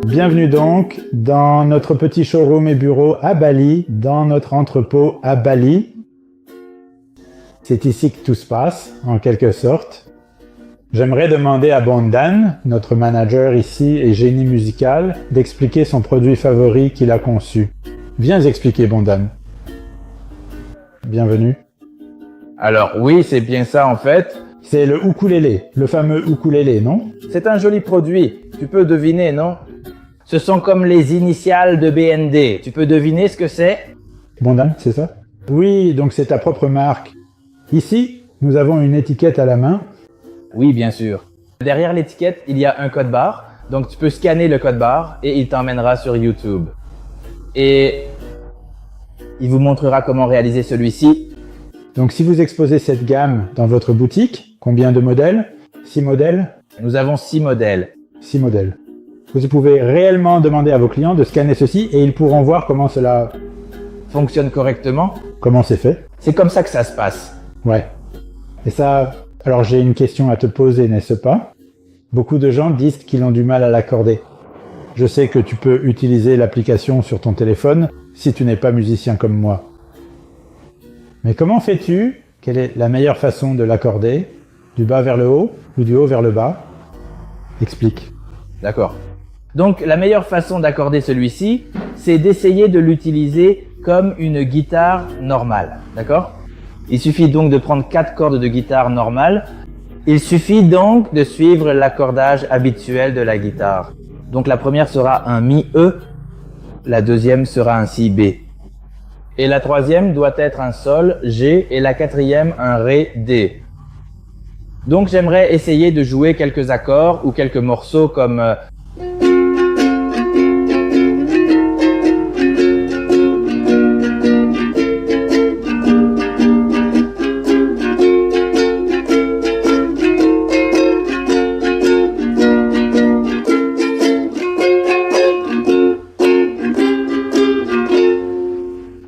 Bienvenue donc dans notre petit showroom et bureau à Bali, dans notre entrepôt à Bali. C'est ici que tout se passe, en quelque sorte. J'aimerais demander à Bondan, notre manager ici et génie musical, d'expliquer son produit favori qu'il a conçu. Viens expliquer, Bondan. Bienvenue. Alors oui, c'est bien ça en fait. C'est le ukulélé, le fameux ukulélé, non? C'est un joli produit. Tu peux deviner, non? Ce sont comme les initiales de BND. Tu peux deviner ce que c'est? Bondan, c'est ça? Oui, donc c'est ta propre marque. Ici, nous avons une étiquette à la main. Oui, bien sûr. Derrière l'étiquette, il y a un code barre. Donc tu peux scanner le code barre et il t'emmènera sur YouTube. Et il vous montrera comment réaliser celui-ci. Donc si vous exposez cette gamme dans votre boutique, combien de modèles? 6 modèles? Nous avons 6 modèles. 6 modèles. Vous pouvez réellement demander à vos clients de scanner ceci et ils pourront voir comment cela Fonctionne correctement? comment c'est fait. C'est comme ça que ça se passe. Ouais. Et ça, alors j'ai une question à te poser, n'est-ce pas? Beaucoup de gens disent qu'ils ont du mal à l'accorder. Je sais que tu peux utiliser l'application sur ton téléphone si tu n'es pas musicien comme moi. Mais comment fais-tu? Quelle est la meilleure façon de l'accorder? Du bas vers le haut ou du haut vers le bas? Explique. D'accord. Donc la meilleure façon d'accorder celui-ci, c'est d'essayer de l'utiliser comme une guitare normale. D'accord? Il suffit donc de prendre 4 cordes de guitare normale. Il suffit donc de suivre l'accordage habituel de la guitare. Donc la première sera un Mi-E, la deuxième sera un Si-B. Et la troisième doit être un Sol, G, et la quatrième un Ré, D. Donc j'aimerais essayer de jouer quelques accords ou quelques morceaux comme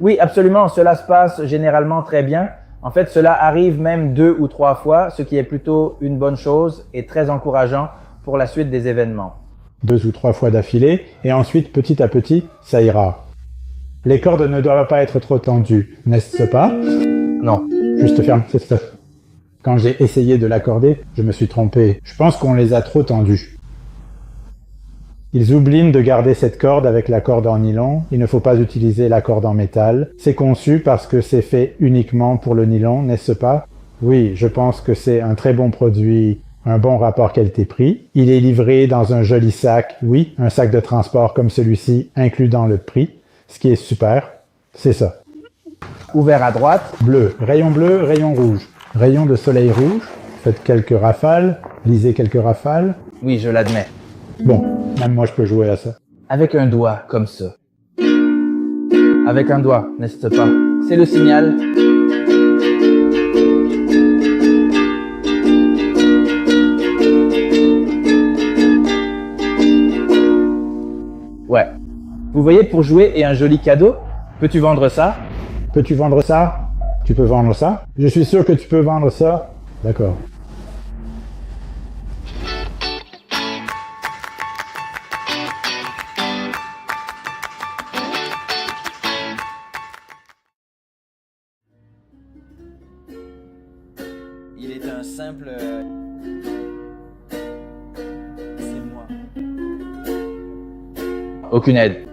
Oui, absolument, cela se passe généralement très bien. En fait, cela arrive même 2 ou 3 fois, ce qui est plutôt une bonne chose et très encourageant pour la suite des événements. 2 ou 3 fois d'affilée, et ensuite, petit à petit, ça ira. Les cordes ne doivent pas être trop tendues, n'est-ce pas? Non. Juste ferme, c'est ça. Quand j'ai essayé de l'accorder, je me suis trompé. Je pense qu'on les a trop tendues. Ils oublient de garder cette corde avec la corde en nylon. Il ne faut pas utiliser la corde en métal. C'est conçu parce que c'est fait uniquement pour le nylon, n'est-ce pas? Oui, je pense que c'est un très bon produit, un bon rapport qualité-prix. Il est livré dans un joli sac, oui, un sac de transport comme celui-ci, inclus dans le prix, ce qui est super. C'est ça. Ouvert à droite. Bleu, rayon rouge. Rayon de soleil rouge. Faites quelques rafales, lisez quelques rafales. Oui, je l'admets. Bon, même moi je peux jouer à ça. Avec un doigt, comme ça. Avec un doigt, n'est-ce pas? C'est le signal. Ouais. Vous voyez, pour jouer et un joli cadeau, peux-tu vendre ça? Peux-tu vendre ça? Tu peux vendre ça? Je suis sûr que tu peux vendre ça. D'accord. Il est un simple... C'est moi. Aucune aide.